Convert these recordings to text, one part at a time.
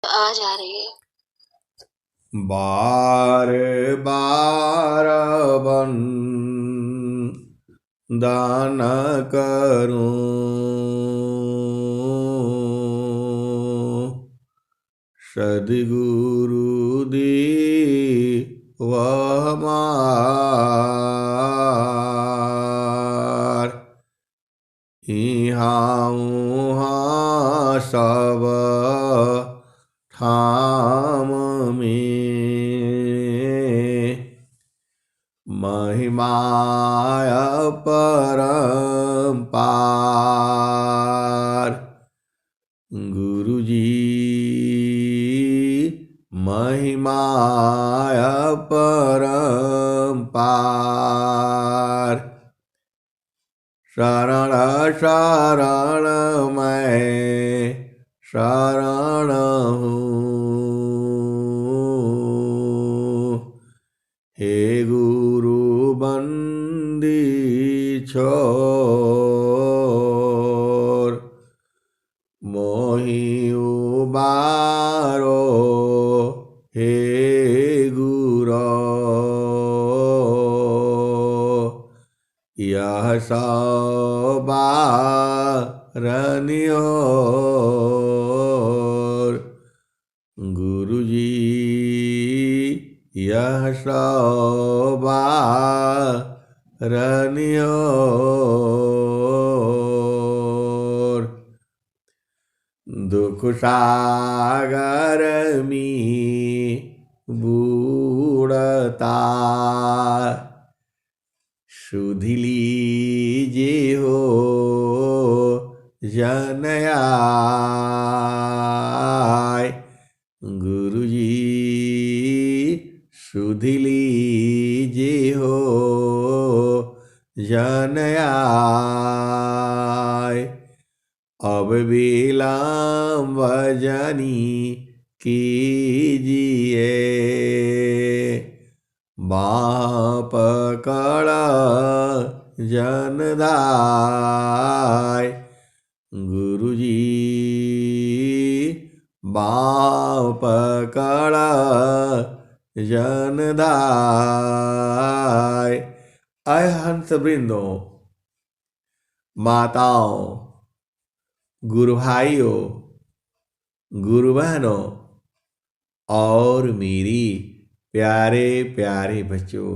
आ जा रही है। बार बार दान करूं सद्गुरु दी वह मार इहाँ उहाँ सब ठाम में महिमाय परम्पार गुरुजी महिमाय परम्पार शरण शरण मैं शरण हूँ हे गुरु बंदी छोर मोहि उबारो हे गुरो यह सवारनियोर गुरुजी यह सवारनियोर दुख सागर में बूढ़ता सुधि लीजिए हो जनयाय गुरुजी सुधि लीजिए हो जनयाय अब विलम्ब जानी कीजिए बाँ पकड़ जनदाय गुरुजी बाँ पकड़ जनदाय। अय हंस वृंदों, माताओं, गुरु भाइयों, गुरु बहनों और मेरी प्यारे प्यारे बच्चों,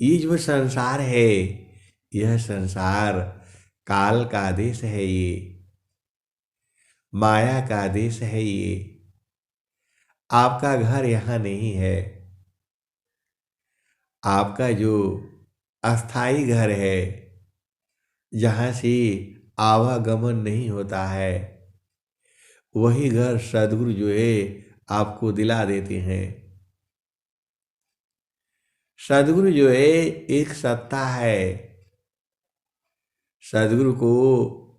ये जो संसार है, यह संसार काल का देश है, ये माया का देश है। ये आपका घर यहाँ नहीं है। आपका जो अस्थाई घर है, जहाँ से आवागमन नहीं होता है, वही घर सद्गुरु जो है आपको दिला देते हैं। सद्गुरु जो है एक सत्ता है। सद्गुरु को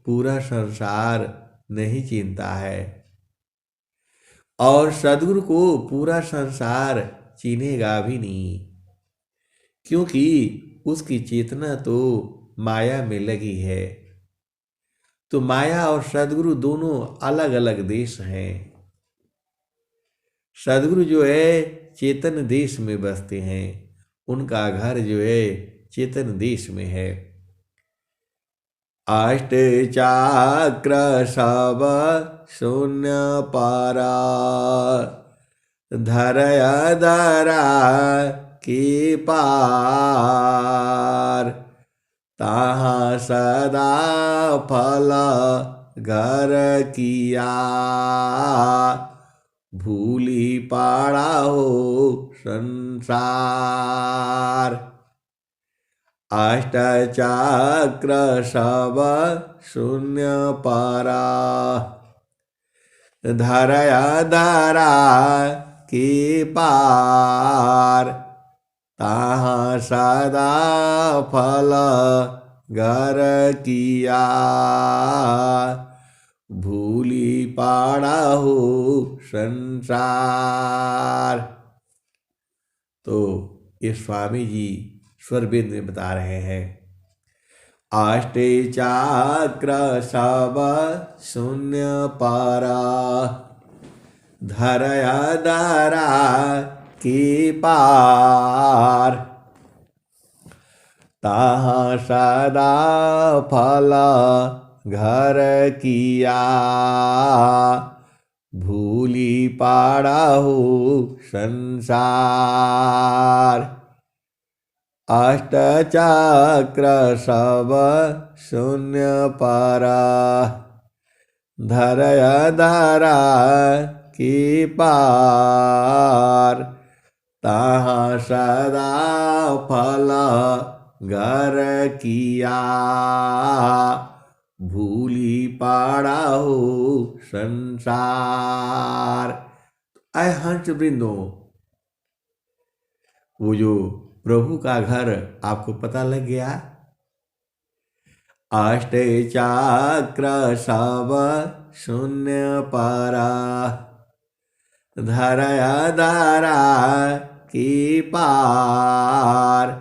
पूरा संसार नहीं चिन्हता है और सद्गुरु को पूरा संसार चिन्हेगा भी नहीं, क्योंकि उसकी चेतना तो माया में लगी है। तो माया और सद्गुरु दोनों अलग अलग देश हैं। सद्गुरु जो है चेतन देश में बसते हैं, उनका घर जो है चेतन देश में है। अष्ट चक्र सब शून्य पारा धरय धरा के पार तहाँ सदा फल घर किया भूली पाड़ा हो संसार। अष्ट चक्र सब शून्य पारा धरया धरा के पार तहाँ सदा फल घर किया भूली पाड़ा हो संसार। तो ये स्वामी जी स्वरवेद में बता रहे हैं, अष्टे चक्र सब शून्य पारा धरया दारा के पार। ताहाँ सदा फल घर किया, भूली पाड़ा हो संसार। अष्टचक्र सब शून्य पर, धरया दारा के पार। ताहाँ सदा फल घर किया, भूली पाड़ा हो संसार। ऐ हंस वृंदो, वो जो प्रभु का घर आपको पता लग गया। अष्ट चक्र सब शून्य पर, धरया दारा के पार।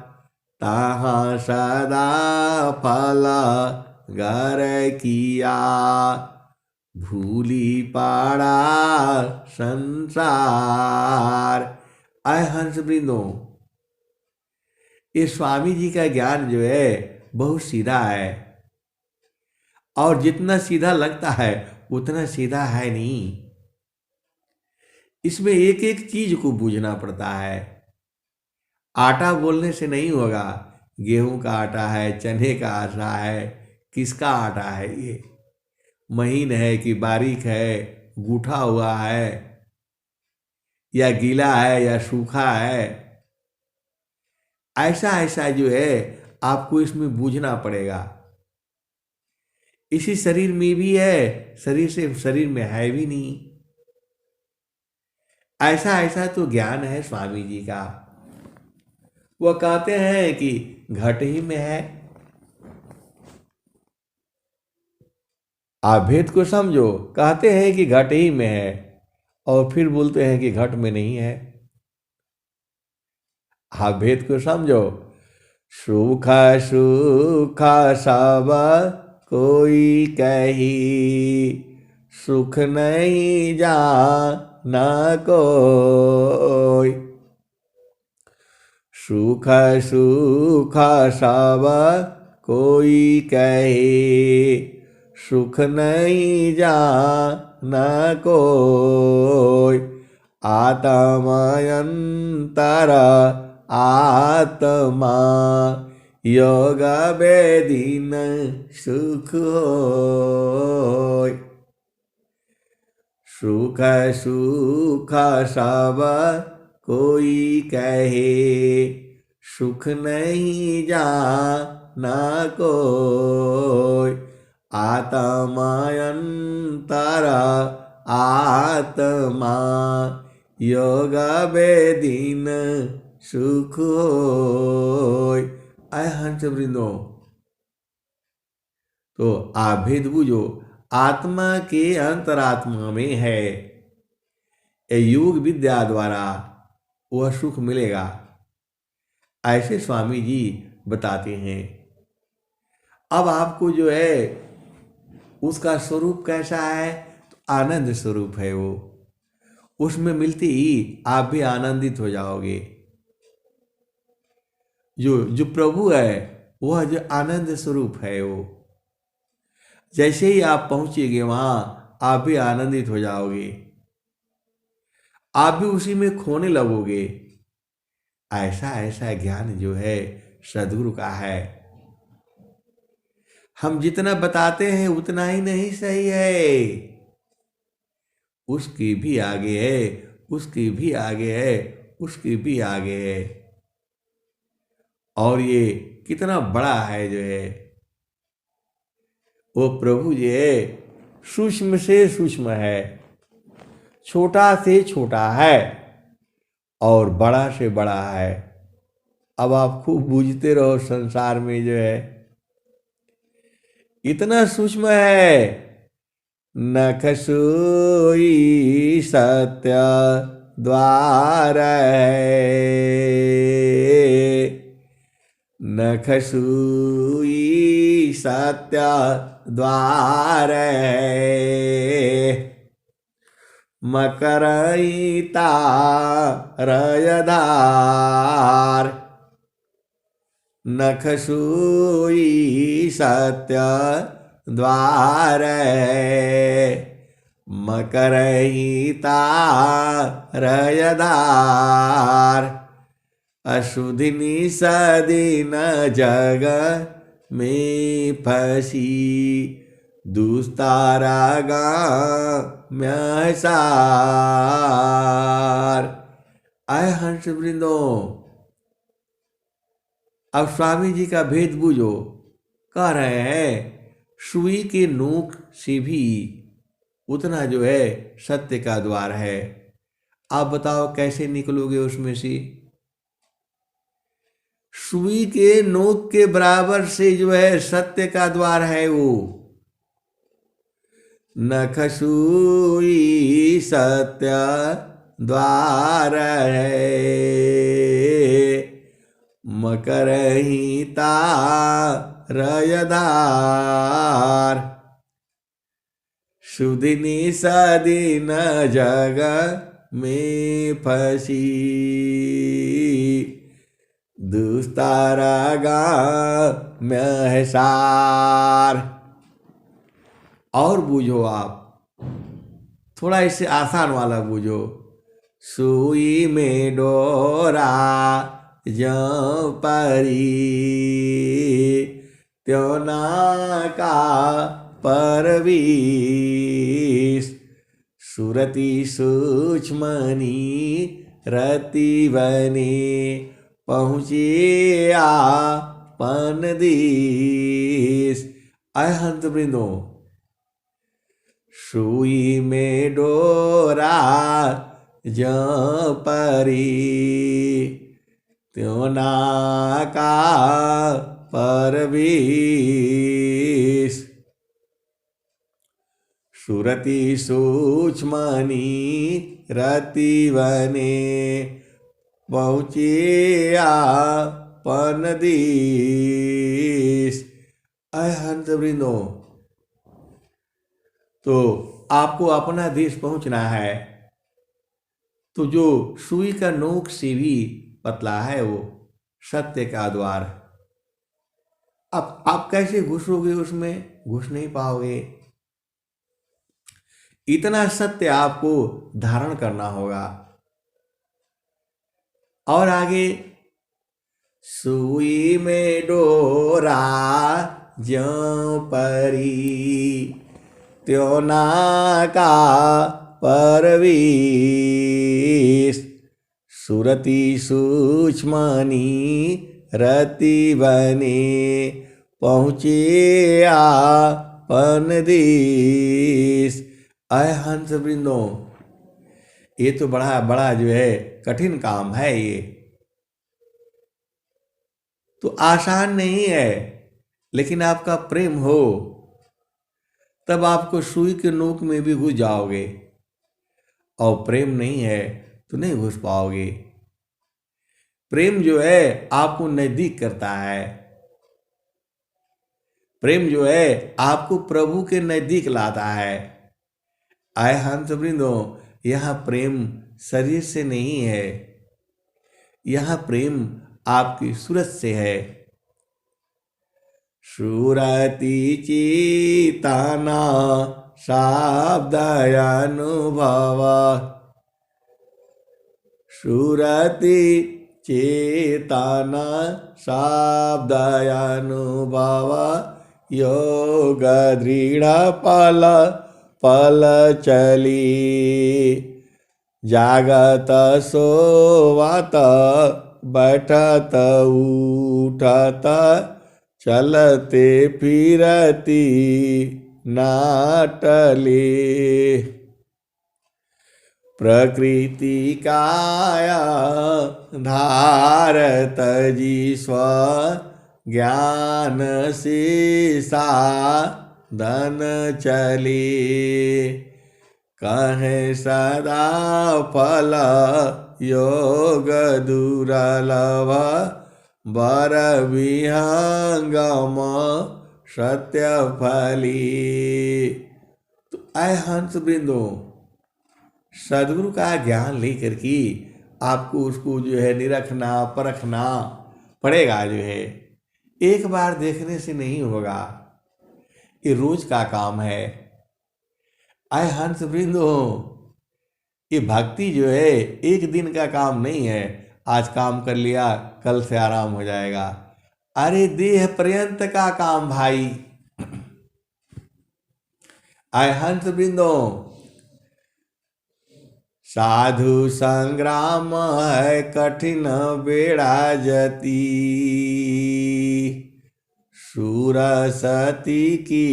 ताहाँ सदा फल घर किया, भूली पाड़ा संसार। आय हंस वृंदो, ये स्वामी जी का ज्ञान जो है बहुत सीधा है, और जितना सीधा लगता है उतना सीधा है नहीं। इसमें एक एक चीज को बूझना पड़ता है। आटा बोलने से नहीं होगा, गेहूं का आटा है, चने का आटा है, किसका आटा है, ये महीन है कि बारीक है, गूथा हुआ है, या गीला है या सूखा है। ऐसा ऐसा जो है आपको इसमें बूझना पड़ेगा। इसी शरीर में भी है, शरीर से शरीर में है भी नहीं। ऐसा ऐसा तो ज्ञान है स्वामी जी का। वह कहते हैं कि घट ही में है। आप भेद को समझो, कहते हैं कि घट ही में है, और फिर बोलते हैं कि घट में नहीं है। आप भेद को समझो। सुख सुख सब कोई कही, सुख नहीं जाना कोई। सुख सुख सब कोई कहे, सुख नहीं जाना कोई। आत्मयंतर आत्मा, योग वेदीन सुख होय। सुख सुख सब कोई कहे, सुख नहीं जाना कोई। आत्मायंतर आत्मा, योग वेदीन सुख होय। आय हंस वृंदो, तो आप भेद बुझो। आत्मा के अंतरात्मा में है, योग विद्या द्वारा वह सुख मिलेगा, ऐसे स्वामी जी बताते हैं। अब आपको जो है उसका स्वरूप कैसा है, तो आनंद स्वरूप है वो। उसमें मिलते ही आप भी आनंदित हो जाओगे। जो प्रभु है वह जो आनंद स्वरूप है, वो जैसे ही आप पहुंचेंगे वहां आप भी आनंदित हो जाओगे, आप भी उसी में खोने लगोगे। ऐसा ऐसा ज्ञान जो है सद्गुरु का है। हम जितना बताते हैं उतना ही नहीं सही है, उसकी भी आगे है, उसकी भी आगे है, उसकी भी आगे है। और ये कितना बड़ा है जो है वो प्रभु जो है, सूक्ष्म से सूक्ष्म है, छोटा से छोटा है, और बड़ा से बड़ा है। अब आप खूब बूझते रहो, संसार में जो है इतना सूक्ष्म है। नख सोई सत्य द्वार है, नख सोई सत्य द्वार है। मकरयिता रयधार नखसूई सत्य द्वार मकरहिता रयधार अशुधिनी सदीन जग में फसी दुस्तारागा म्यसार। आए हंस वृंदो, अब स्वामी जी का भेद बूझो। कह रहे हैं सुई के नोक से भी उतना जो है सत्य का द्वार है। आप बताओ कैसे निकलोगे उसमें से? सुई के नोक के बराबर से जो है सत्य का द्वार है वो। नखसूई सत्य द्वार है मकरहिता रयधार सुदिनी सदीन जग में फसी दुस्तारागा म्यसार। और बूझो आप, थोड़ा इससे आसान वाला बूझो। सुई में डोरा ज्यों परी त्यों नाका परवीश सुरति सूक्ष्मनी रति बने पहुँचे आपन देश। आय हंत वृंदो, सुई में डोरा ज्यों परी त्यों नाका परवीश सुरति सूक्ष्मनी रति बने पहुँचे आपन देश। अय हंस वृंदो, तो आपको अपना देश पहुंचना है, तो जो सुई का नोक से भी पतला है वो सत्य का द्वार। अब आप कैसे घुसोगे उसमें? घुस नहीं पाओगे। इतना सत्य आपको धारण करना होगा। और आगे, सुई में डोरा ज्यों परी त्यों नाका परवीश सुरति सूक्ष्मनी रति बने पहुँचे आपन देश। अय हंस वृंदो, ये तो बड़ा बड़ा जो है कठिन काम है। ये तो आसान नहीं है, लेकिन आपका प्रेम हो तब आपको सुई के नोक में भी घुस जाओगे, और प्रेम नहीं है तो नहीं घुस पाओगे। प्रेम जो है आपको नजदीक करता है। प्रेम जो है आपको प्रभु के नजदीक लाता है। आय हंस वृंदो, यह प्रेम शरीर से नहीं है, यह प्रेम आपकी सूरत से है। सुरति चेतना शाब्दयानुभव सुरति चेतना शाब्दयानुभव योग दृढ़ पल पल चली जागत सोवत बैठत उठत चलते फिरती नाटले प्रकृति काया धारत जी स्व ज्ञान से साधन चले कहे सदा फल योग दुर्लभ बर विहंगम सत्य फली। तो आय हंस वृंदो, सदगुरु का ज्ञान लेकर के आपको उसको जो है निरखना परखना पड़ेगा। जो है एक बार देखने से नहीं होगा, ये रोज का काम है। आए हंस वृंदो, ये भक्ति जो है एक दिन का काम नहीं है। आज काम कर लिया कल से आराम हो जाएगा। अरे देह पर्यंत का काम भाई। आए हंस वृंदो, साधु संग्राम है कठिन बेड़ा जती, शूर सती की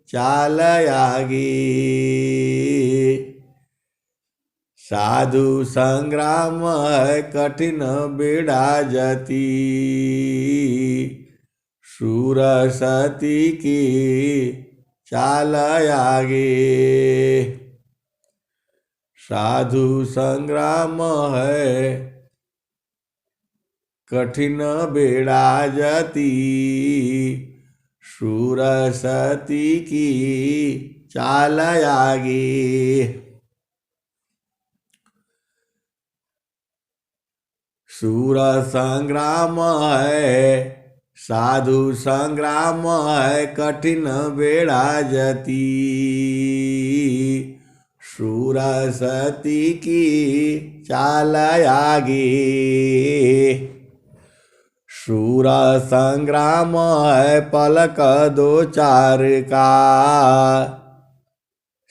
चाल आगे। साधु संग्राम है कठिन बेड़ा जती, शूर सती की चाल आगे। साधु संग्राम है कठिन बेड़ा जती, शूर सती की चाल आगे। शूर संग्राम है, साधु संग्राम है कठिन बेड़ा जती, शूर सती की चाल आगे। शूर संग्राम है पलक दो चार का,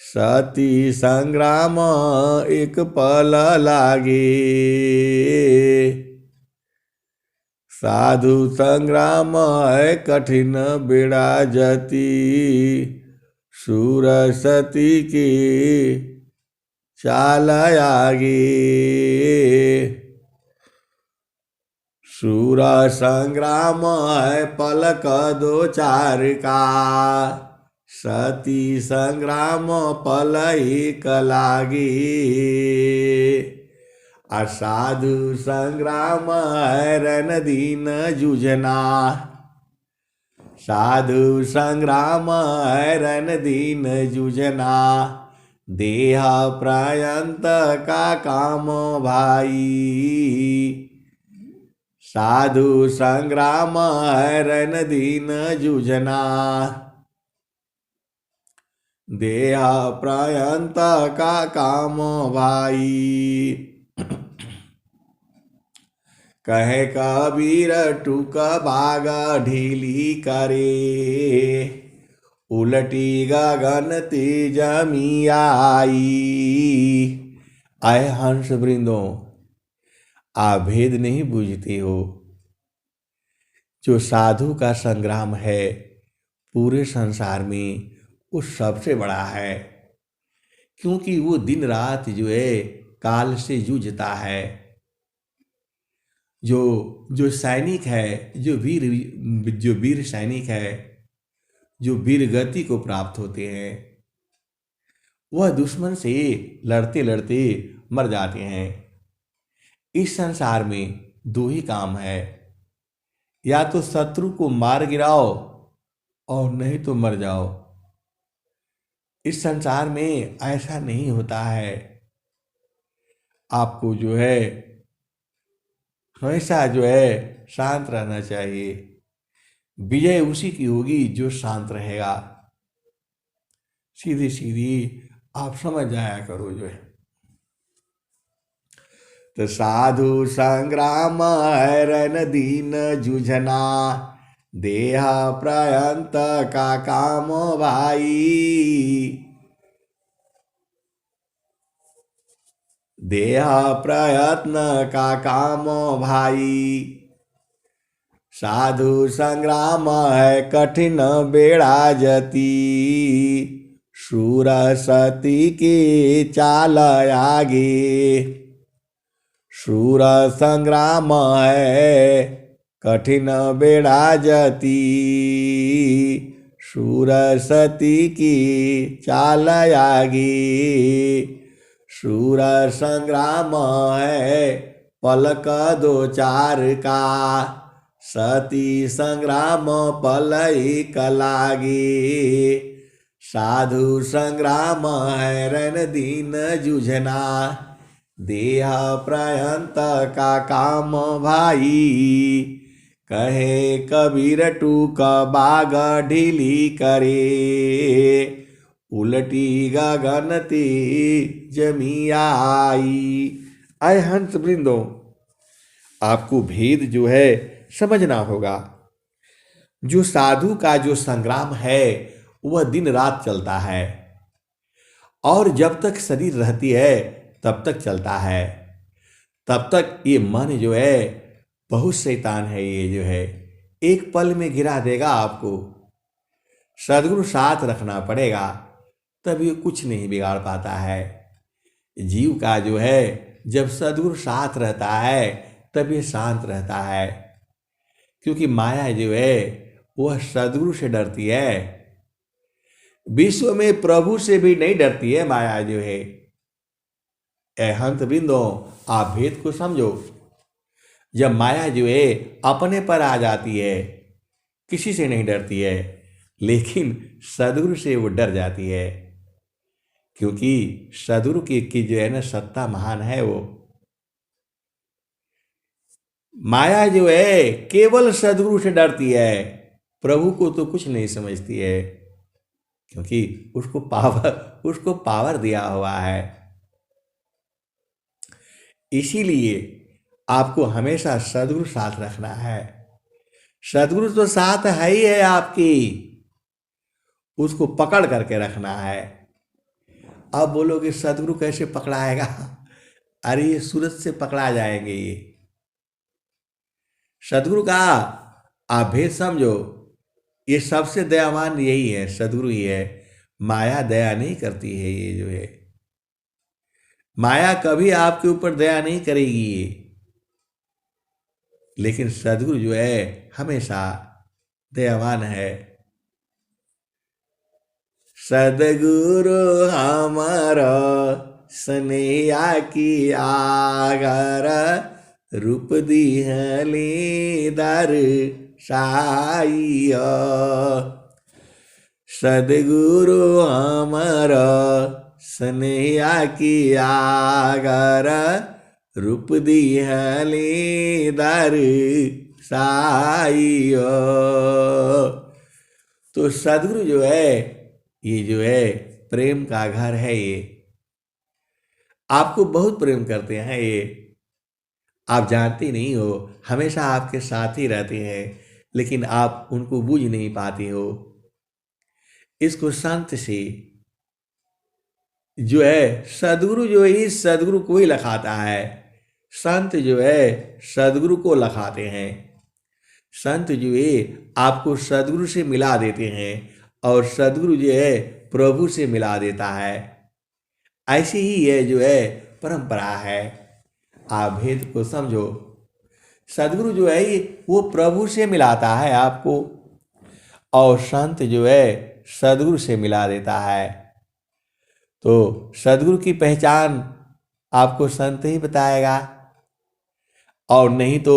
सती संग्राम एक पल लागे। साधु संग्राम है कठिन बेड़ा जती, शूर सती की चाल आगे। शूर संग्राम है पलक दो चार का, सती संग्राम पल एक लागे। असाधु संग्राम है रन दीन जूझना, साधु संग्राम है रन दीन जूझना, देह पर्यंत का काम भाई। साधु संग्राम है रन दीन जूझना, देह पर्यंत का काम भाई। कहे कबीर टूक बाग ढीली करे, उलटी गगन तेज आई। आए हंस वृंदों, आप भेद नहीं बूझते हो। जो साधु का संग्राम है पूरे संसार में वो सबसे बड़ा है, क्योंकि वो दिन रात जो है काल से जूझता है। जो सैनिक है, जो वीर सैनिक है, जो वीर गति को प्राप्त होते हैं, वह दुश्मन से लड़ते लड़ते मर जाते हैं। इस संसार में दो ही काम है, या तो शत्रु को मार गिराओ और नहीं तो मर जाओ। इस संसार में ऐसा नहीं होता है। आपको जो है हमेशा जो है शांत रहना चाहिए। विजय उसी की होगी जो शांत रहेगा। सीधी सीधी आप समझ जाया करो जो है। तो साधु संग्राम है रन दीन जूझना, देह पर्यंत का काम भाई। देह प्रयत्न का काम भाई। साधु संग्राम है कठिन बेड़ा जती, शूर सती की चाल आगे। शूर संग्राम है कठिन बेड़ा जती, शूर सती की चाल आगे। शूर संग्राम है पलक दो चार का, सती संग्राम पल एक लागे। साधु संग्राम है रण दीन जूझना, देह प्रयंत का काम भाई, कहे कबीर टूक बाग ढीली करे, उलटी गगनती जमी आई। आए हंस वृंदो, आपको भेद जो है समझना होगा। जो साधु का जो संग्राम है वह दिन रात चलता है, और जब तक शरीर रहती है तब तक चलता है। तब तक ये मन जो है बहुत शैतान है, ये जो है एक पल में गिरा देगा आपको। सद्गुरु साथ रखना पड़ेगा, तब ये कुछ नहीं बिगाड़ पाता है। जीव का जो है जब सद्गुरु साथ रहता है तब ये शांत रहता है, क्योंकि माया जो है वह सद्गुरु से डरती है। विश्व में प्रभु से भी नहीं डरती है माया जो है। हंत वृंदो, आप भेद को समझो। जब माया जो है अपने पर आ जाती है, किसी से नहीं डरती है, लेकिन सद्गुरु से वो डर जाती है, क्योंकि सद्गुरु की जो है ना सत्ता महान है। वो माया जो है केवल सद्गुरु से डरती है, प्रभु को तो कुछ नहीं समझती है, क्योंकि उसको पावर दिया हुआ है। इसीलिए आपको हमेशा सद्गुरु साथ रखना है। सद्गुरु तो साथ है ही है आपकी, उसको पकड़ करके रखना है। अब बोलोगे सद्गुरु कैसे पकड़ाएगा? अरे ये सूरज से पकड़ा जाएंगे। ये सद्गुरु का आप भेद समझो। ये सबसे दयावान यही है, सद्गुरु ही है। माया दया नहीं करती है। ये जो है माया कभी आपके ऊपर दया नहीं करेगी ये, लेकिन सद्गुरु जो है हमेशा दयावान है। सद्गुरु हमारा स्नेहा की आगर, रूप दिहले दर साइया। सद्गुरु हमारा स्नेहा की आगर, रूप दिहले दर साइया। तो सद्गुरु जो है ये जो है प्रेम का घर है। ये आपको बहुत प्रेम करते हैं। ये आप जानते नहीं हो, हमेशा आपके साथ ही रहते हैं, लेकिन आप उनको बूझ नहीं पाते हो। इसको संत से जो है सद्गुरु जो है सद्गुरु को ही लखाता है। संत जो है सद्गुरु को लखाते हैं। संत जो है आपको सद्गुरु से मिला देते हैं, और सद्गुरु जो है प्रभु से मिला देता है। ऐसी ही ये जो है परंपरा है। आप भेद को समझो। सद्गुरु जो है वो प्रभु से मिलाता है आपको, और संत जो है सद्गुरु से मिला देता है। तो सद्गुरु की पहचान आपको संत ही बताएगा, और नहीं तो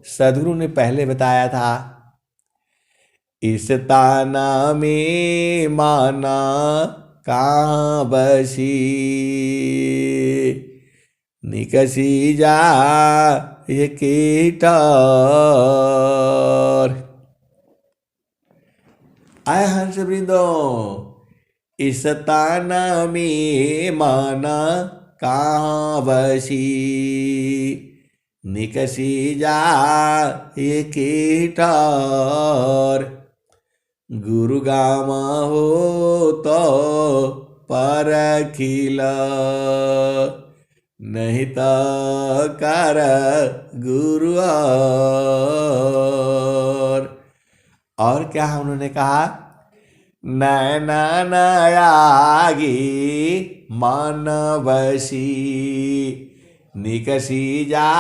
सद्गुरु ने पहले बताया था। इस ताना में माना कहाँ बसी, निकसी जा ये कीटार। आय हंस वृंदो, इस ताना में माना कहाँ बसी, निकसी जा ये कीटार। गुरु गामा हो तो परखिला, नहीं तो कर गुरु। और क्या उन्होंने कहा? नैना नयागी मन बसी, निकसी जा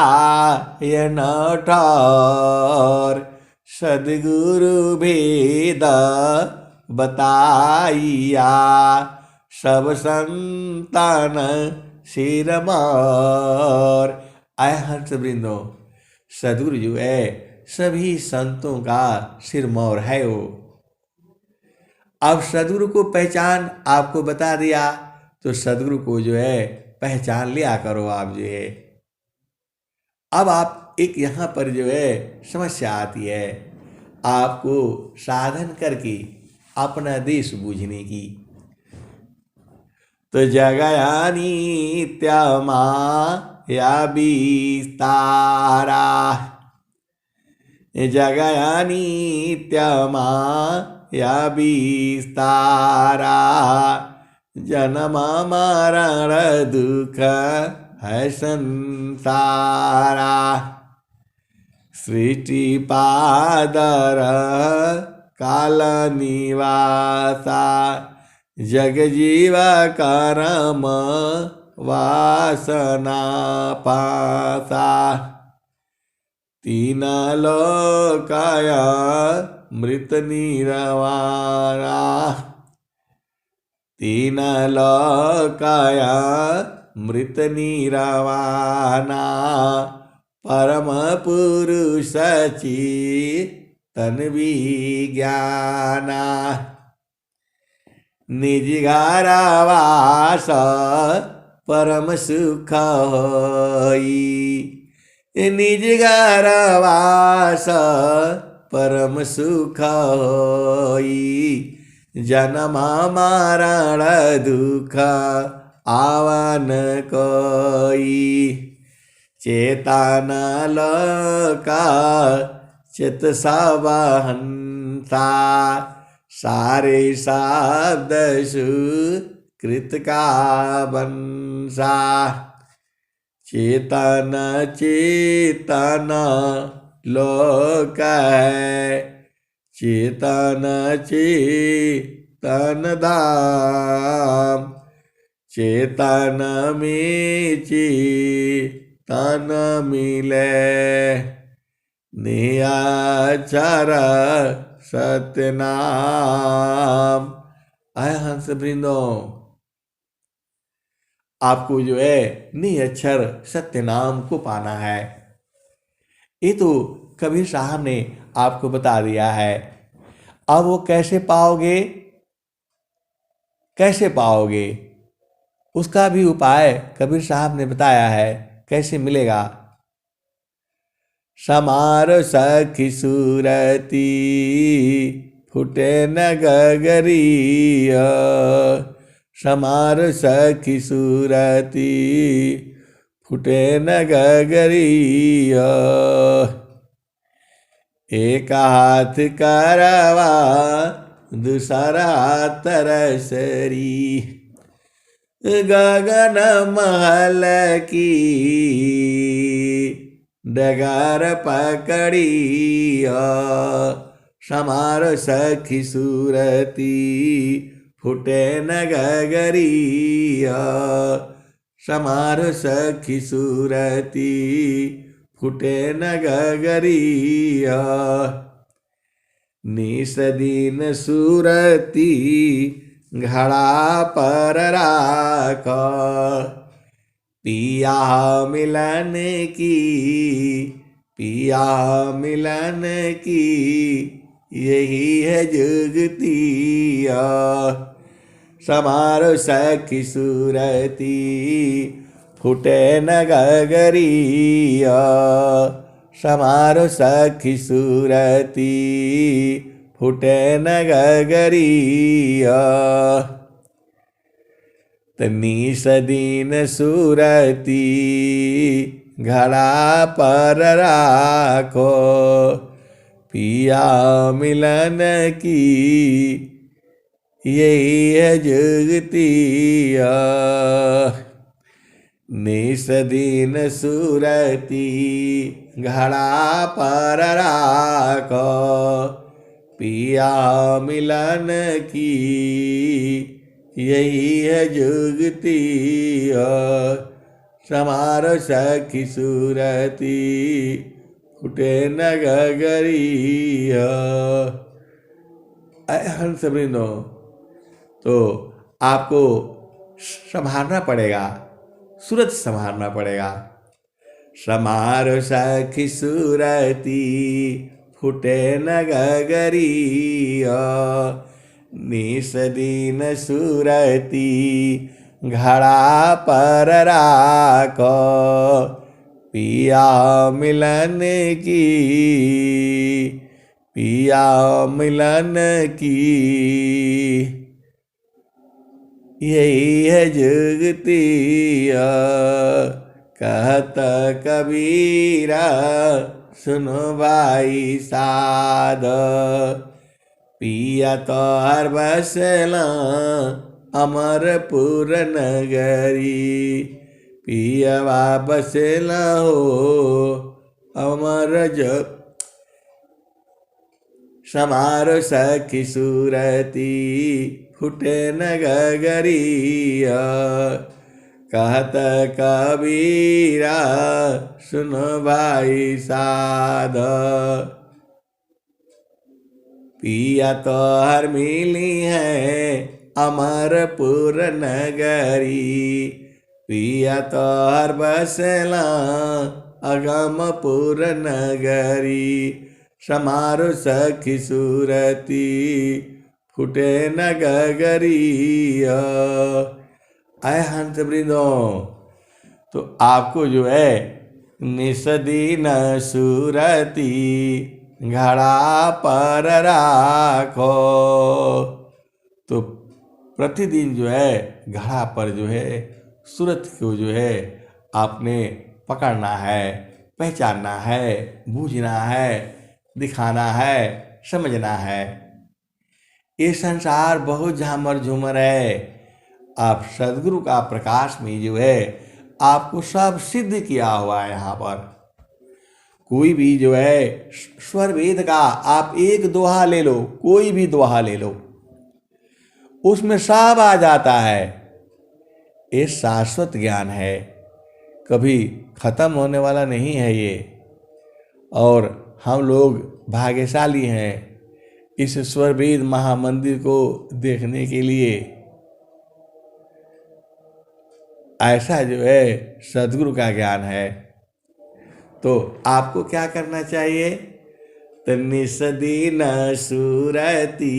ये नठार। सद्गुरु भेद बताइया, सब संतान सिरमार। आय हंस वृंदो, सद्गुरु जो है सभी संतों का सिरमौर है। वो अब सदगुरु को पहचान आपको बता दिया, तो सदगुरु को जो है पहचान लिया करो आप जो है। अब आप एक यहाँ पर जो है समस्या आती है आपको साधन करके अपना देश बूझने की। तो जगया नित्यमा या विस्तारा, जगया नित्यमा या विस्तारा, जन्म मरण दुख है संसारा। सृष्टि पादर काल निवासा, जग जीव कर्म वासना पासा। तीन लोकाय मृत निर्वाणा, तीन लोकाय मृत निर्वाणा। परम पुरुष चेतन विज्ञाना, निज घरवास परम सुख होई, निज घरवास परम सुख होई। जन्म मरण दुख आवन कोई, चेतन लोका चित सब हंसा। सारे शब्द सुकृत का वंशा, चेतन चेतन लोक है, चेतन चेतन धाम। चेतन में चेतन मिले, निराचर सत्य नाम। आय हंस वृंदो, आपको जो है निरक्षर सत्य नाम को पाना है। ये तो कबीर साहब ने आपको बता दिया है। अब वो कैसे पाओगे, कैसे पाओगे, उसका भी उपाय कबीर साहब ने बताया है कैसे मिलेगा। समार सखी सूरती फुटे न गगरिया, समार सखी सूरती फुटे न गगरिया। एक हाथ करवा दूसरा तरसरी, गगन महल की डगर पकड़ी। समार सखी सूरती फुटे न गगरिया, समार सखी सूरती फुटे न गगरिया। निस दिन सूरती घड़ा पर राख, पिया मिलन की, पिया मिलन की यही है जुगतिया। समारो सखी सूरती फुटे न गगरिया, समारो सखी सूरती फुटे न गगरिया। तनी सदीन सूरती घड़ा पर राखो, पिया मिलन की यही है जुगतिया। निस दिन सूरती घड़ा पर राखो, पिया मिलन की यही है जुगतिया। समारो सखी सूरती फुटे न गगरिया। हंस वृंदो, तो आपको संभालना पड़ेगा, सूरत संभालना पड़ेगा। समारो सखी सूरती फुटे न गगरिया, निस दिन सुरती घड़ा पर राखो, पिया मिलन की, पिया मिलन की। यही है जुगती कहत कबीरा, सुनो भाई साध। पिया तो हर बसला अमरपुर नगरी, पिया बसला हो अमर जब समारो सखी सूरती, फुटे न गगरिया, कहत कबीरा, सुनो भाई साध। पिया तो हर मिली है अमरपुर नगरी, पिया तो हर बसला अगमपुर नगरी, समारो सखी सूरती, फुटे न गगरिया। आए हंस वृंदों, तो आपको जो है निसदीन सूरती घड़ा पर राखो, तो प्रतिदिन जो है घड़ा पर जो है सूरत को जो है आपने पकड़ना है, पहचानना है, बूझना है, दिखाना है, समझना है। ये संसार बहुत झामर झूमर है। आप सदगुरु का प्रकाश में जो है आपको सब सिद्ध किया हुआ है। यहाँ पर कोई भी जो है स्वर वेद का आप एक दोहा ले लो, कोई भी दोहा ले लो, उसमें सब आ जाता है। ये शाश्वत ज्ञान है, कभी खत्म होने वाला नहीं है ये। और हम लोग भाग्यशाली हैं इस स्वरवेद महामंदिर को देखने के लिए। ऐसा जो है सद्गुरु का ज्ञान है। तो आपको क्या करना चाहिए? निसदीन सूरती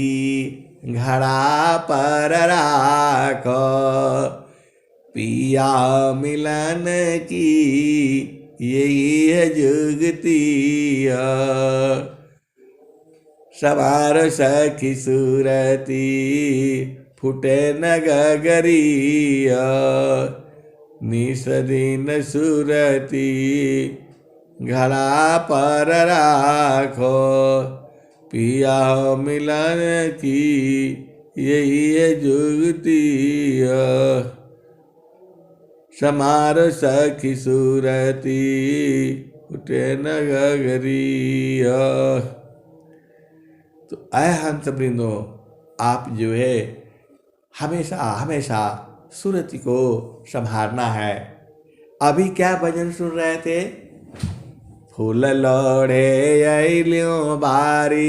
घड़ा पर राखो, पिया मिलन की यही है जुगती। सवार सखी सूरती फुटे न गगरिया, निसदीन सूरती घड़ा पर राखो, पिया मिलन की यही है जुगती। समार सखी सूरती उठे न गगरिया। तो ऐ हंस वृंदो, आप जो है हमेशा हमेशा सूरती को संभालना है। अभी क्या भजन सुन रहे थे? फूल लोढ़े अइल्यों बारी,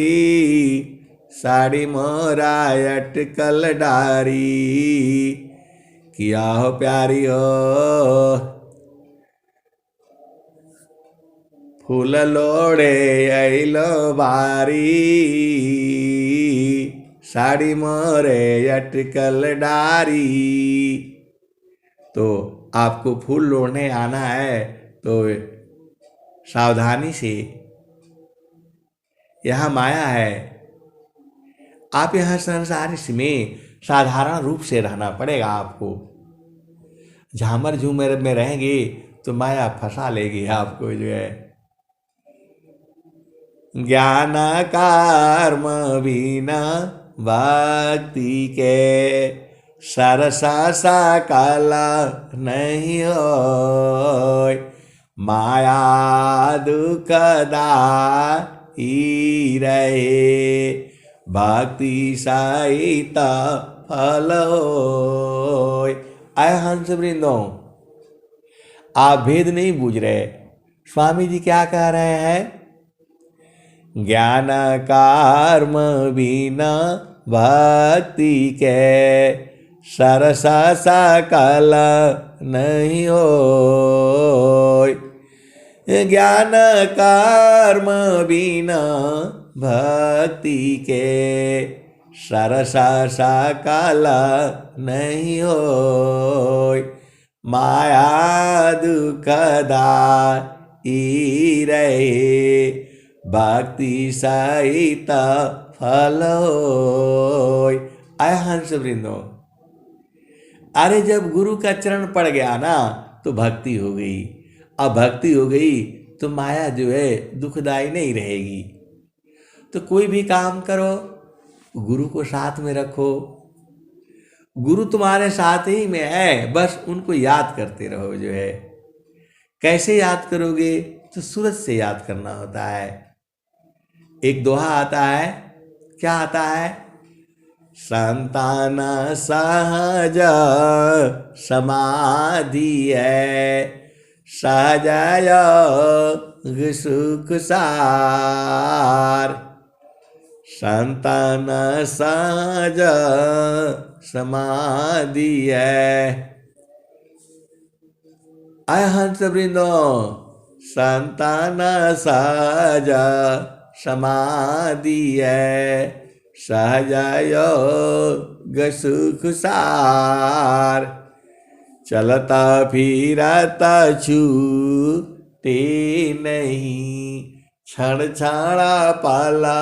साड़ी मोरा अटकल डारी, किया हो प्यारी हो। फूल लोढ़े अइलो बारी, साड़ी मोरे अटकल डारी। तो आपको फूल लोढ़ने आना है तो सावधानी से, यह माया है। आप यह संसार में साधारण रूप से रहना पड़ेगा आपको। झामर झूमर में रहेंगे तो माया फंसा लेगी आपको जो है। ज्ञान कर्म बिना भक्ति के सरसा सकला नहीं होय, माया दुखदाई रहे भक्ति सहित फल होय। आय हंस वृंदों, आप भेद नहीं बूझ रहे। स्वामी जी क्या कह रहे हैं? ज्ञान कर्म बिना भक्ति के सरसा सकल नहीं होय। ज्ञान कर्म बिना भक्ति के सरसा सा काला नहीं हो, माया दुखदाई रहे, भक्ति सहित फल होय। आय हंस वृंदो, अरे जब गुरु का चरण पड़ गया ना तो भक्ति हो गई। अब भक्ति हो गई तो माया जो है दुखदाई नहीं रहेगी। तो कोई भी काम करो, गुरु को साथ में रखो। गुरु तुम्हारे साथ ही में है, बस उनको याद करते रहो। जो है कैसे याद करोगे, तो सूरज से याद करना होता है। एक दोहा आता है, क्या आता है? संतान सहज समाधि है, सहजय सुख सार। संतान सहज समाधि है। आय हंस वृंदो, संतान सहज समाधि है, सहजय सुख सार। चलता फिरता छूटे नहीं, क्षण क्षणा पाला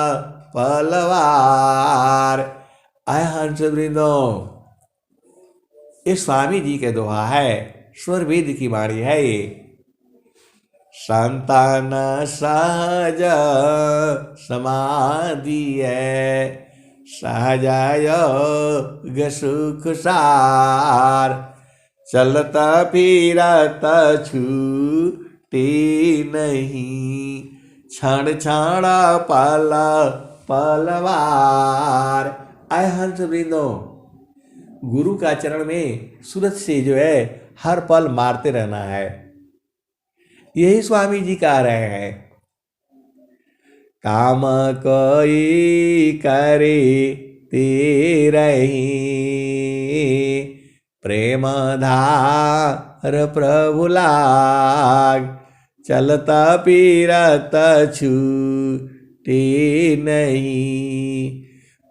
पलवार। आय हंस वृंदो, ये स्वामी जी के दोहा है, स्वर वेद की वाणी है ये। संतान सहज समाधि है, सहजय सुख सार। चलता फिरता छूटे नहीं, क्षण क्षण पाला पलवार। आय हंस वृंदो, गुरु का चरण में सूरज से जो है हर पल मारते रहना है। यही स्वामी जी कह रहे हैं। काम कोई करे तेरही, प्रेम धार प्रभु लाग। चलता फिरत छूटे नहीं,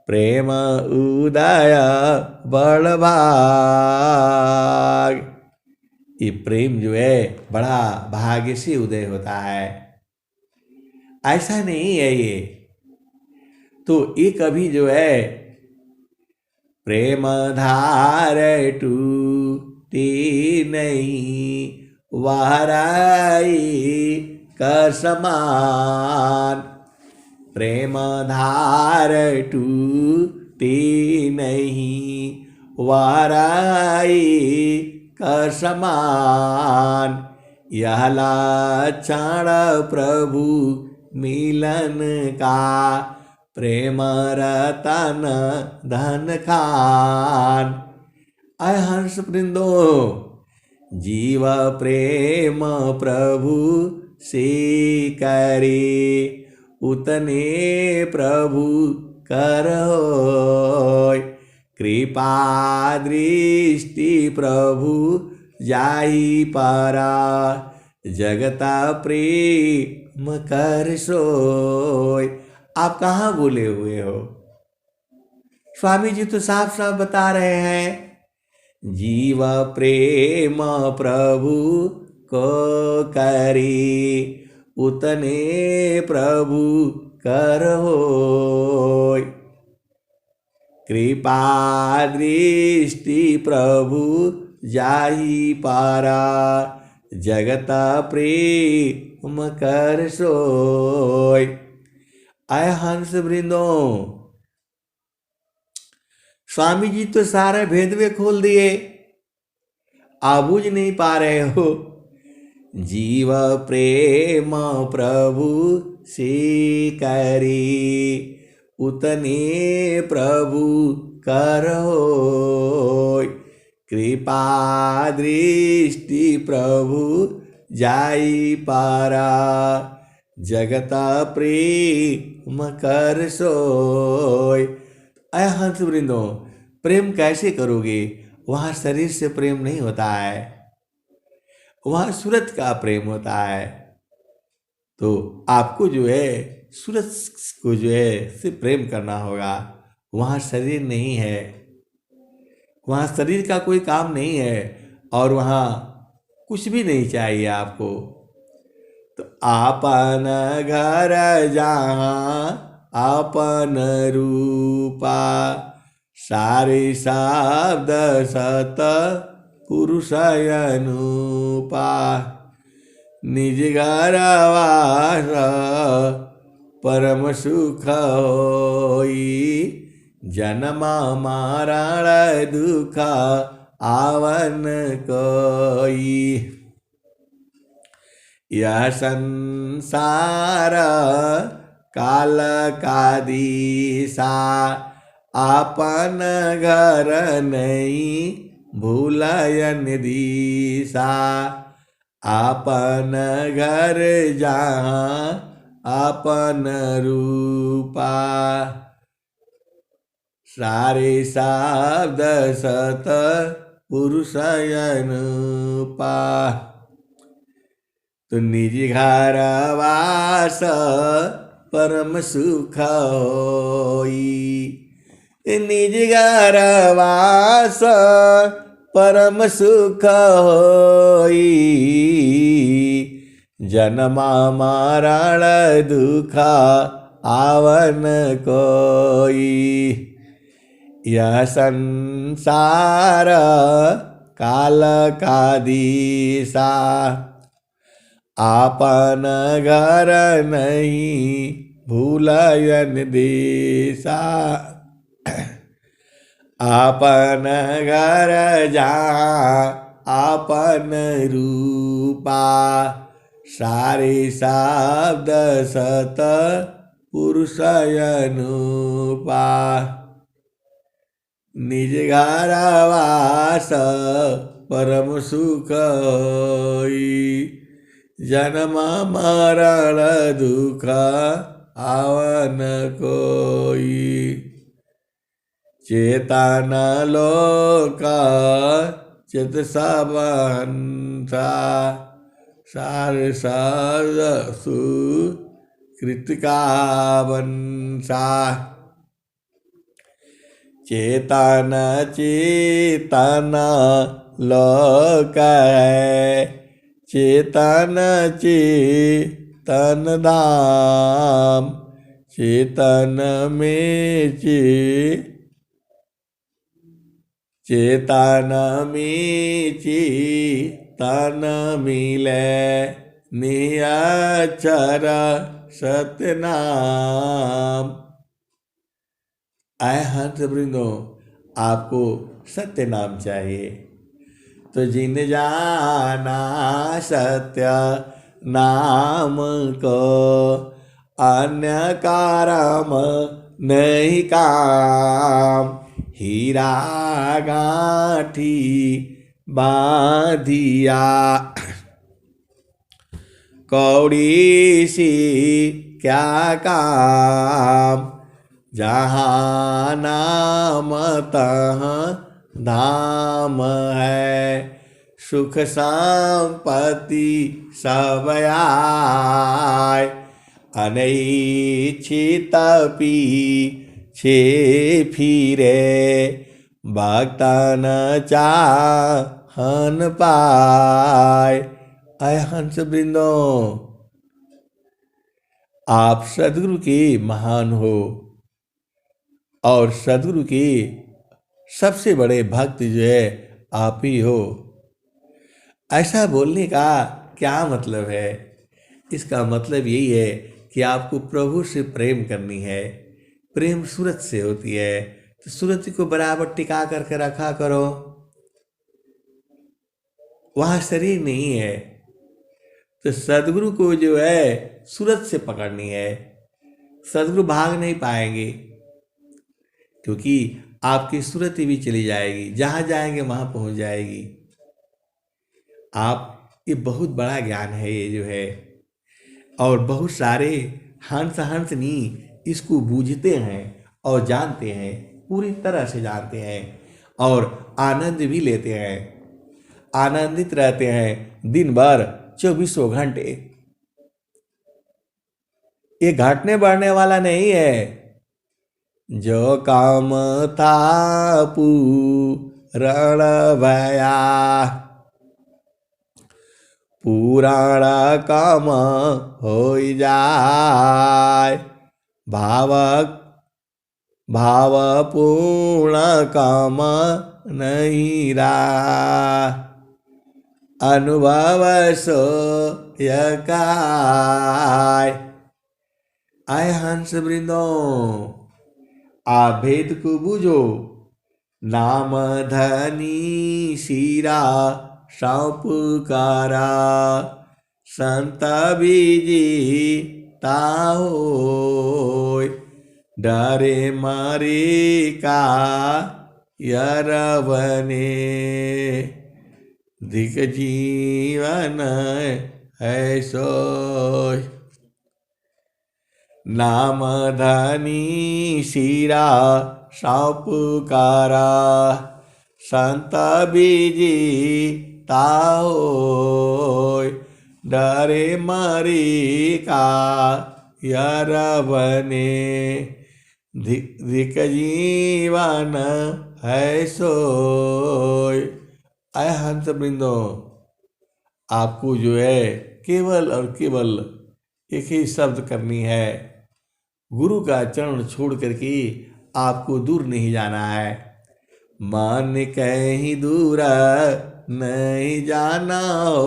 प्रेम उदय बड़ भाग। ये प्रेम जो है बड़ा भाग्य से उदय होता है, ऐसा नहीं है ये। तो ये कभी जो है प्रेम धार टूटी नहीं, वाराई का समान। प्रेम धार टूटी नहीं, वाराई का समान। यह लक्षण प्रभु मिलन का, प्रेम रतन धन खान। आय हंस वृंदो, जीव प्रेम प्रभु से करे, उतने प्रभु करो। कृपा दृष्टि प्रभु जाहि पारा, जगता प्रेम कर सोय। आप कहाँ भूले हुए हो? स्वामी जी तो साफ साफ बता रहे हैं, जीव प्रेम प्रभु को करी, उतने प्रभु करो। कृपा दृष्टि प्रभु जाहि पारा, जगता प्रेम कर सोय। आय हंस वृंदो, स्वामी जी तो सारे भेद वे खोल दिए, आप बुझ नहीं पा रहे हो। जीव प्रेम प्रभु से करी, उतने प्रभु करो। कृपा दृष्टि प्रभु जाई पारा, जगता प्रेम कर सोय। अय हंस वृंदो, प्रेम कैसे करोगे? वहाँ शरीर से प्रेम नहीं होता है, वहाँ सूरज का प्रेम होता है। तो आपको जो है सूरज को जो है से प्रेम करना होगा, वहाँ शरीर नहीं है, वहाँ शरीर का कोई काम नहीं है, और वहाँ कुछ भी नहीं चाहिए आपको। तो आपन घर जहाँ आपन रूपा, सारे शब्द सत पुरुष अनुपा, निज घर वास परम सुख होई, जन्म मरण दुख आवन कोई। यह संसार काल का दिशा, आपन घर नहीं भूलयन दिशा, आपन घर जहाँ आपन रूपा, सारे शब्द सत पुरुष अनुपा। तो निज घर वास परम सुख होई, निज घर वास परम सुख होई, जन्म मरण दुख आवन कोई। यह संसार काल का दिशा, आपन घर नहीं भूलयन दिशा, आपन घर जहाँ आपन रूपा, सारे शब्द सत पुरुष अनुपा, निज घर वास परम सुख होई, जन्म मरण दुख आवन कोई। चेतन लोक चित सब हंसा, सार सु कृतिका वंशा, चेतन चेतन लोक है, चेतन चेतन धाम, चेतन में चेतन में चेतन मिले, निअक्षर सतनाम। आए हंस वृंदो, आपको सत्य नाम चाहिए, तो जिन जाना सत्य नाम को, अन्य कारम नहीं काम, हीरा गांठी बांधिया, कौड़ी सी क्या काम, जहाँ नाम तहाँ धाम है, सुख संपत्ति सब आए, अनैच्छित पीछे फिरे, भक्तन चाहन पाए। आय हंस वृंदो, आप सदगुरु के महान हो, और सदगुरु के सबसे बड़े भक्त जो है आप ही हो। ऐसा बोलने का क्या मतलब है? इसका मतलब यही है कि आपको प्रभु से प्रेम करनी है। प्रेम सूरत से होती है, तो सूरत को बराबर टिका करके रखा करो। वहाँ शरीर नहीं है, तो सदगुरु को जो है सूरत से पकड़नी है। सदगुरु भाग नहीं पाएंगे, क्योंकि आपकी सूरत भी चली जाएगी, जहाँ जाएंगे वहाँ पहुँच जाएगी। आप, ये बहुत बड़ा ज्ञान है ये जो है, और बहुत सारे हंसनी इसको बूझते हैं और जानते हैं, पूरी तरह से जानते हैं और आनंद भी लेते हैं, आनंदित रहते हैं दिन भर 24 घंटे। ये घटने बढ़ने वाला नहीं है, जो काम था पूरण भया, पुराण काम हो जाय। भावपूर्ण काम नहीं रहा, अनुभव सो यकाय। आए हंस वृंदो, आप भेद को बूझो। नाम धनी शीरा सौपुकारा, संत बीजी ताहोय। डरे मारे का यरवने, धिक जीवन है सोय। नाम धनी शीरा सौपुकारा, संत बीजी ताहोय। डरे मरी का यरवने, धिक जीवन है सोय। आय हंस वृंदो, आपको जो है केवल और केवल एक ही शब्द करनी है। गुरु का चरण छोड़ करके आपको दूर नहीं जाना है। मन कहीं दूर नहीं जाना हो,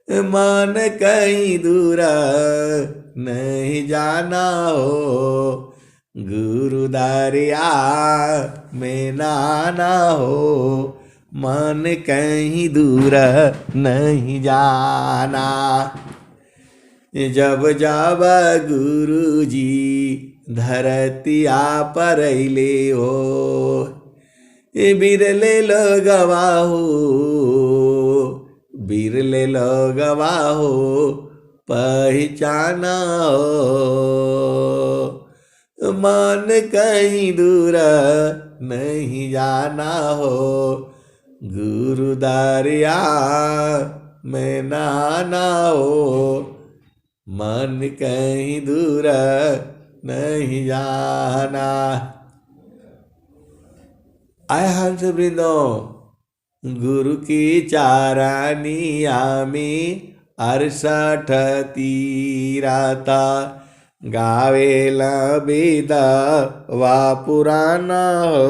मन कहीं दूर नहीं जाना हो। गुरु दरिया में नाना हो, मन कहीं दूर नहीं जाना। जब जब गुरु जी धरतिया पर अइले हो, बिरले लगवा हो, बिरले लगवा हो पहचाना हो। मन कहीं दूर नहीं जाना हो, गुरु दरिया में नाना हो। मन कहीं दूर नहीं जाना। आय हंस वृंदो, गुरु की चारानिया में 68 तीराता, गावेला वेद वा पुराना हो।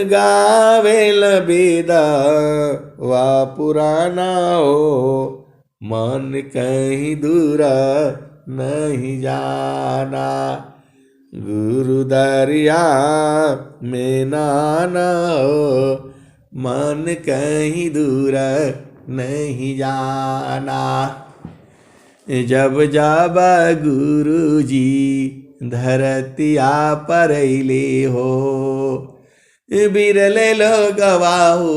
गावेल वेद वा पुराना हो, मन कहीं दूर नहीं जाना। गुरु दरिया में नाना हो, मन कहीं दूर नहीं जाना। जब जब गुरु जी धरतिया पर अइले हो, बिरले लगवा हो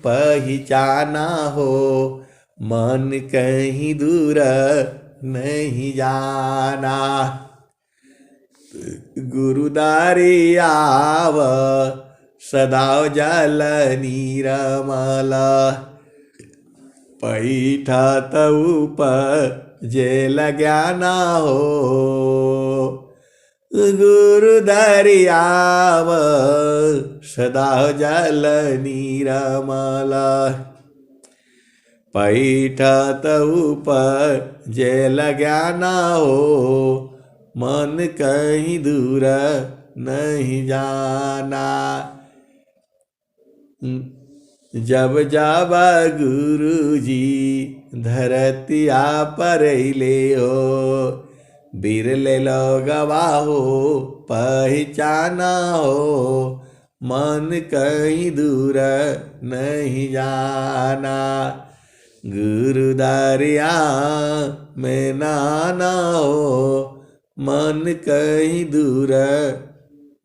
पहचाना हो। मन कहीं दूर नहीं जाना। गुरु दरियाव सदा जल नीरमल, पैठत उपजेल ज्ञाना हो। गुरु दरियाव सदा जल नीरमल, पैठत उपजेल ज्ञाना हो। मन कहीं दूर नहीं जाना। जब जब गुरु जी धरतिया पर अइले हो, बिरले लगवा हो पहचाना हो। मन कहीं दूर नहीं जाना। गुरु दरिया में नाना हो, मन कहीं दूर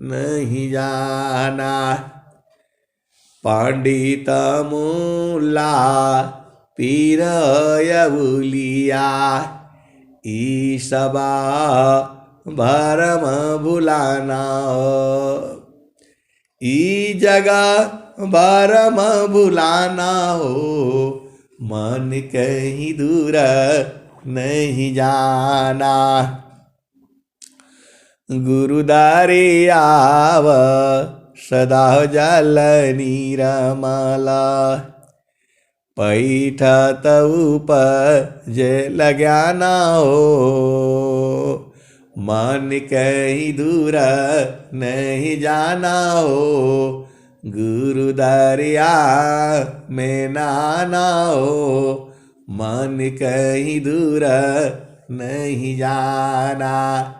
नहीं जाना। पंडित मूला पीर यबुलिया, ई सबा भरम भुलाना हो। ई जगह भरम भुलाना हो, मन कहीं दूर नहीं जाना। गुरुदारे आव सदा जल नीरमाला पैठत उपज लग्याना हो मन कहीं दूर नहीं जाना हो गुरु दरिया में नाना हो मन कहीं दूर नहीं जाना।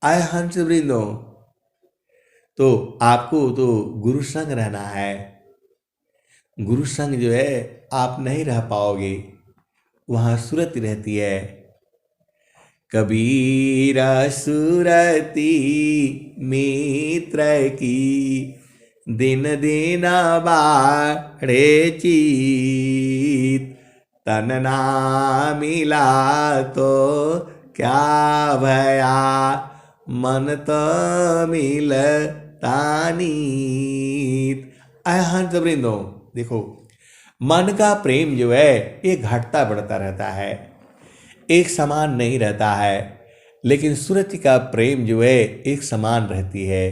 आए हंस वृंदो, तो आपको तो गुरु संग रहना है। गुरु संग जो है आप नहीं रह पाओगे, वहाँ सुरति रहती है। कबीरा सुरती मित्र की दिन दिन बाढ़े चीत तन ना मिला तो क्या भया मन तो मिलता नीत। हंस वृंदो, देखो मन का प्रेम जो है ये घटता बढ़ता रहता है, एक समान नहीं रहता है। लेकिन सुरति का प्रेम जो है एक समान रहती है,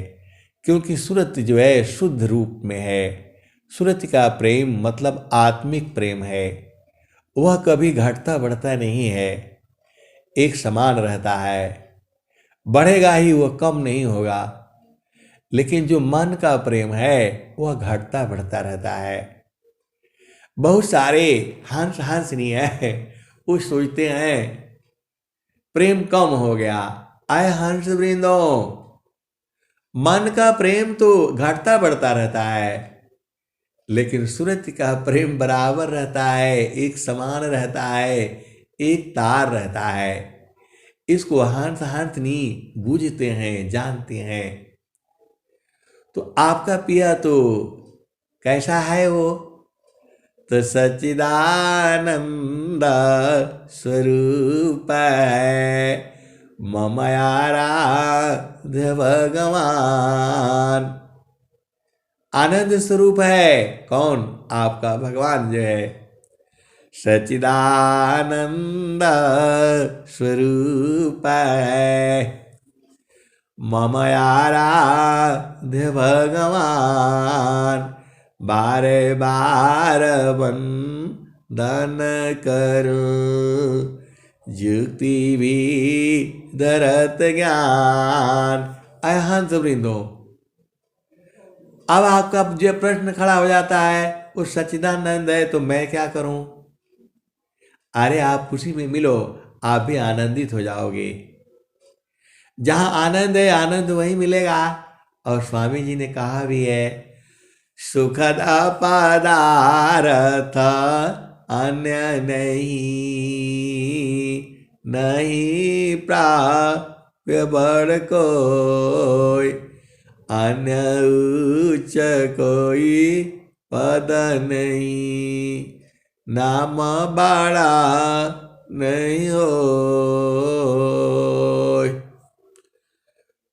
क्योंकि सुरति जो है शुद्ध रूप में है। सुरति का प्रेम मतलब आत्मिक प्रेम है, वह कभी घटता बढ़ता नहीं है, एक समान रहता है। बढ़ेगा ही, वह कम नहीं होगा। लेकिन जो मन का प्रेम है वह घटता बढ़ता रहता है। बहुत सारे हंसनीय है, वो सोचते हैं प्रेम कम हो गया। आए हंस वृंदो, मन का प्रेम तो घटता बढ़ता रहता है, लेकिन सुरति का प्रेम बराबर रहता है, एक समान रहता है, एक तार रहता है। इसको हंसनी बूझते हैं, जानते हैं। तो आपका पिया तो कैसा है वो? तो सच्चिदानंद स्वरूप है मम आराध्य भगवान। आनंद स्वरूप है कौन? आपका भगवान जो है सच्चिदानंद स्वरूप है मम आराध्य भगवान। बारे बार वंदन करो युक्ति भी धरत ज्ञान। हंस वृंदो, अब आपका जो प्रश्न खड़ा हो जाता है वो सच्चिदानंद है तो मैं क्या करूं? अरे आप खुशी में मिलो, आप भी आनंदित हो जाओगे। जहां आनंद है आनंद वहीं मिलेगा। और स्वामी जी ने कहा भी है, सुखद पदार्थ अन्य नहीं प्राप्य बड़ कोई, अन्य उच्च कोई पद नहीं, नाम बड़ा नहीं हो।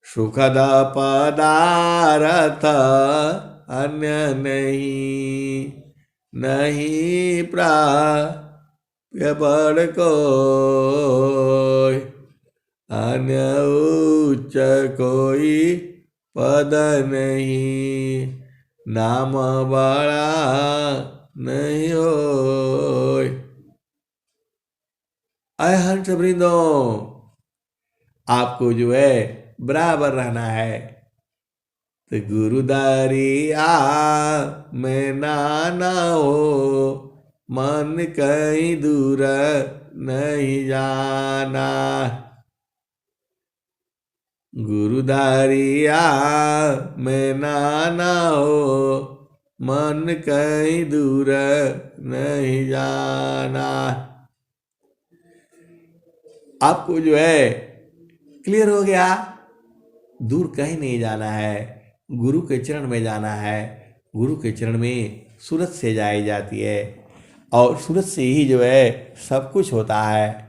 सुखद पदार्थ अन्य नहीं प्राप्य बड़ कोई, अन्य उच्च कोई पद नहीं, नाम बड़ा नहीं हो। हंस वृंदो, आपको जो है बराबर रहना है। तो गुरुदरिया में नाना हो मन कहीं दूर नहीं जाना। गुरुदरिया में नाना हो मन कहीं दूर नहीं जाना। आपको जो है क्लियर हो गया, दूर कहीं नहीं जाना है, गुरु के चरण में जाना है। गुरु के चरण में सूरत से जाई जाती है और सूरत से ही जो है सब कुछ होता है।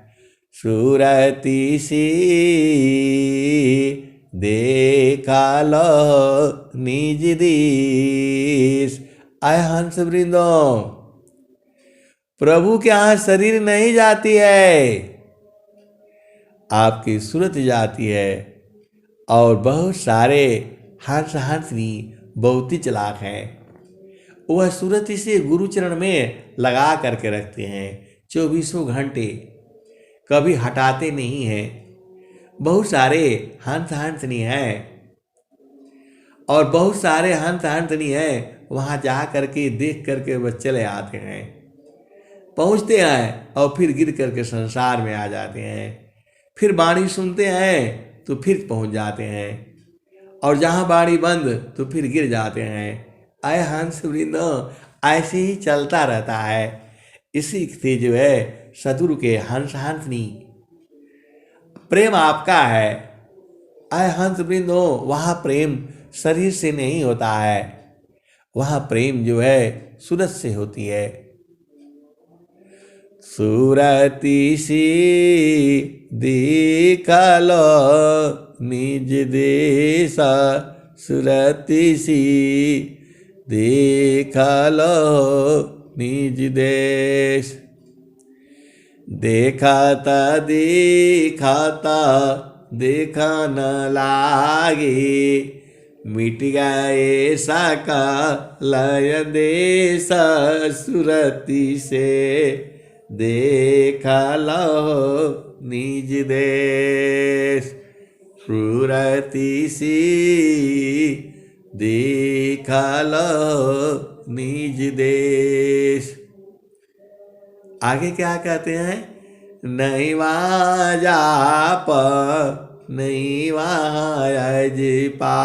सूरती सी देखा लो निज दीस। आय हंस वृंदो, प्रभु के यहाँ शरीर नहीं जाती है, आपकी सूरत जाती है। और बहुत सारे हंस हंसनी बहुत ही चालाक हैं। वह सूरत इसे गुरुचरण में लगा करके रखते हैं, 24 घंटे कभी हटाते नहीं हैं। बहुत सारे हंस हंसनी हैं और बहुत सारे हंस हंसनी हैं, वहाँ जा करके देख करके वह चले आते हैं, पहुँचते हैं और फिर गिर करके संसार में आ जाते हैं। फिर वाणी सुनते हैं तो फिर पहुँच जाते हैं, और जहाँ वाणी बंद तो फिर गिर जाते हैं। आए हंस वृंद ऐसे ही चलता रहता है। इसी से जो है सदगुरु के हंस हंसनी प्रेम आपका है। आए हंस वृंदो, वहाँ प्रेम शरीर से नहीं होता है, वहाँ प्रेम जो है सूरत से होती है। सूरती सी दिखलो निज देसा, सूरती सी दिखलो निज देश। देखाता दिखाता देखा न लागे, मिट गए साका लय देश, सूरती से देखा लो निज देश। सूरती सी देखा लो निज देश। आगे क्या कहते हैं? नहीं वहाँ जाप नहीं वहाँ अजपा,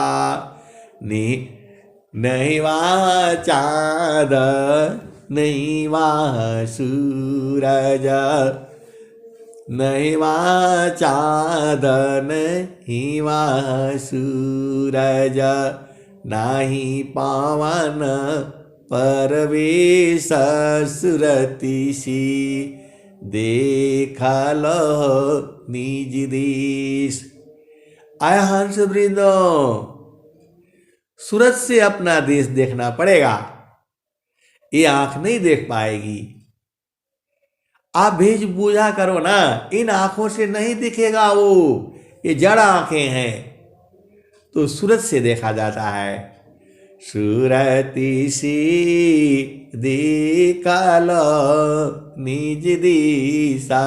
नहीं वहाँ चाँद नहीं वहाँ सूरज, नहीं वहाँ चाँद नहीं वहाँ सूरज, नाही पावन परवेश, सूरती सी देखा लो निज देश। आय हंस वृंदो, सूरत से अपना देश देखना पड़ेगा, ये आंख नहीं देख पाएगी। आप भेज पूजा करो ना, इन आंखों से नहीं दिखेगा वो, ये जड़ आंखें हैं, तो सूरत से देखा जाता है। सूरती सी देखा लो निज दिशा,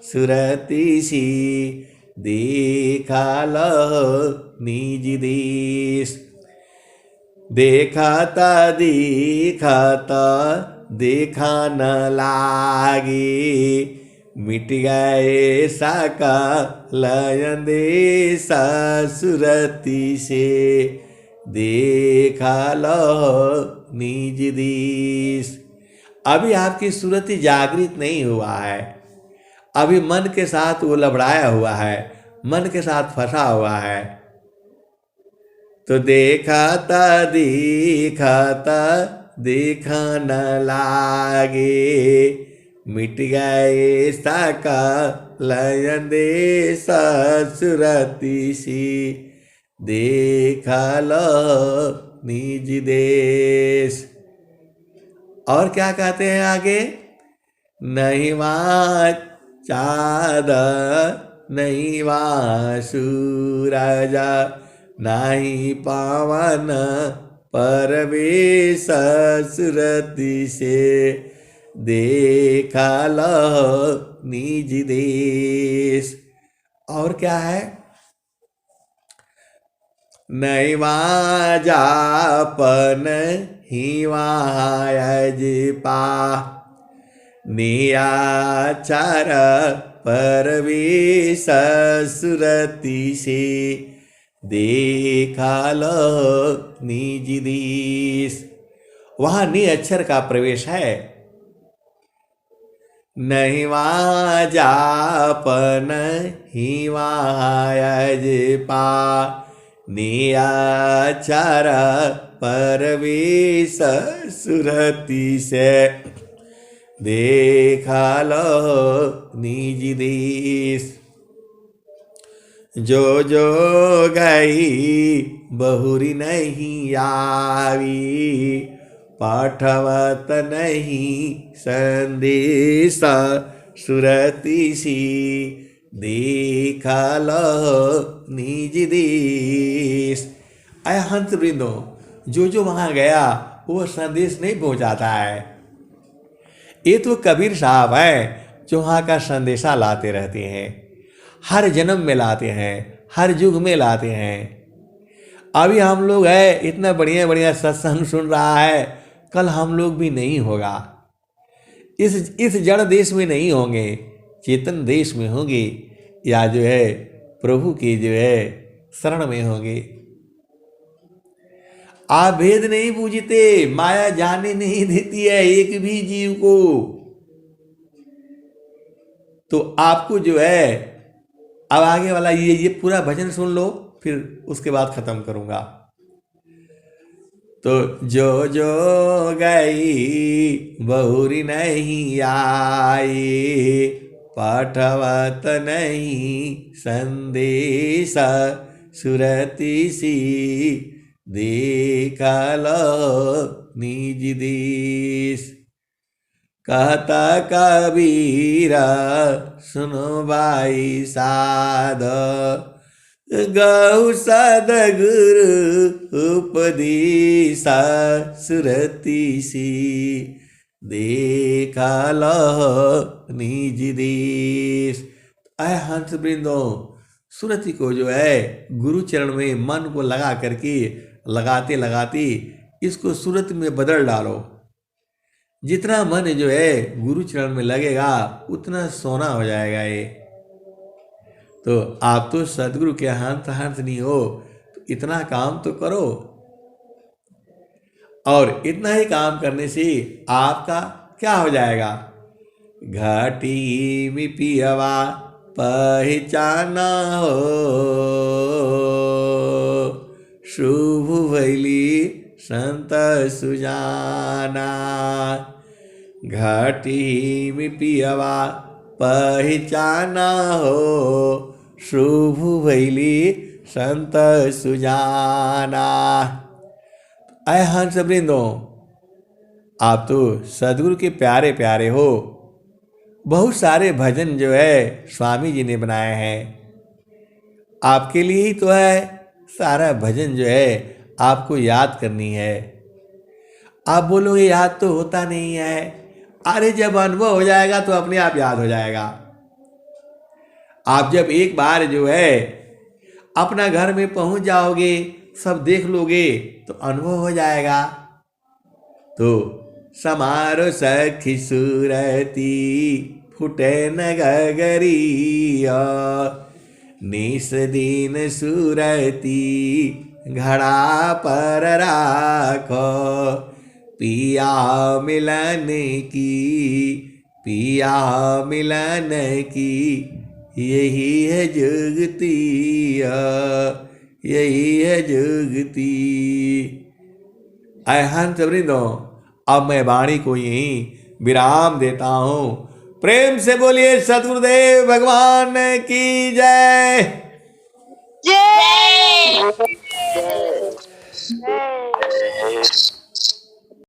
सूरती सी देखा लो निज देश। देखाता दिखाता देखा न लागे, मिट गए साका लय देश, सूरती से देखा लो निज देश। अभी आपकी सूरती जागृत नहीं हुआ है, अभी मन के साथ वो लबड़ाया हुआ है, मन के साथ फंसा हुआ है। तो देखाता दिखाता देखा न लागे, मिट गए साका लय देश, सूरती सी देखा लो निज देश। और क्या कहते हैं आगे? नहीं वहाँ चाँद नहीं वहाँ सूरज, नाही पावन परवेश, सूरती से देखा लो निज देश। और क्या है? नहीं वहाँ जापन ही वहाँ अजपा, नियाचार परवेश, सूरती से देखा लो निज देश। वहाँ नि अक्षर का प्रवेश है। नहीं वहाँ जापन ही वहाँ अजपा, नियाचार परवेश, सूरती से देखा लो निज देश। जो जो गई बहुरी नहीं आवी, पाठवत नहीं संदेश, सूरती सी देखा लो निज देश। आया हंस वृंदो, जो वहां गया वो संदेश नहीं पहुंचाता है। ये तो कबीर साहब हैं जो वहां का संदेशा लाते रहते हैं, हर जन्म में लाते हैं, हर युग में लाते हैं। अभी हम लोग है इतना बढ़िया बढ़िया सत्संग सुन रहा है, कल हम लोग भी नहीं होगा। इस जड़ देश में नहीं होंगे, चेतन देश में होंगे, या जो है प्रभु की जो है शरण में होंगे। आप भेद नहीं बूझते, माया जाने नहीं देती है एक भी जीव को। तो आपको जो है अब आगे वाला ये पूरा भजन सुन लो, फिर उसके बाद खत्म करूंगा। तो जो जो गई बहुरी नहीं आई, पाठवत नहीं संदेश सुरति सी, देखा लो निज देश। कहता कबीरा सुनो भाई साध, गौ सदगुरु उपदेशा सुरति सी, देखा लो निज देश। आय हंस वृंदो, सुरति को जो है गुरु चरण में मन को लगा करके लगाते लगाते इसको सूरत में बदल डालो। जितना मन जो है गुरु चरण में लगेगा उतना सोना हो जाएगा ये। तो आप तो सदगुरु के हंस नहीं हो, तो इतना काम तो करो। और इतना ही काम करने से आपका क्या हो जाएगा? घाटी में पियवा पहचाना हो, शुभ भैली संत सुजाना। घाटी में पियवा पहचाना हो, शुभ भैली संत सुजाना। अय हंस वृंदो, आप तो सदगुरु के प्यारे प्यारे हो। बहुत सारे भजन जो है स्वामी जी ने बनाए हैं, आपके लिए ही तो है। सारा भजन जो है आपको याद करनी है। आप बोलोगे याद तो होता नहीं है, अरे जब अनुभव हो जाएगा तो अपने आप याद हो जाएगा। आप जब एक बार जो है अपना घर में पहुंच जाओगे, सब देख लोगे, तो अनुभव हो जाएगा। तो समारो सखी सुरती फुटे न गगरिया, निस दिन सुरती घड़ा पर राखो, पिया मिलन की, पिया मिलन की, यही है जुगती, यही है जुगती। अय हंस वृंदो, अब मैं वाणी को यहीं विराम देता हूँ। प्रेम से बोलिए सद्गुरुदेव भगवान की जय।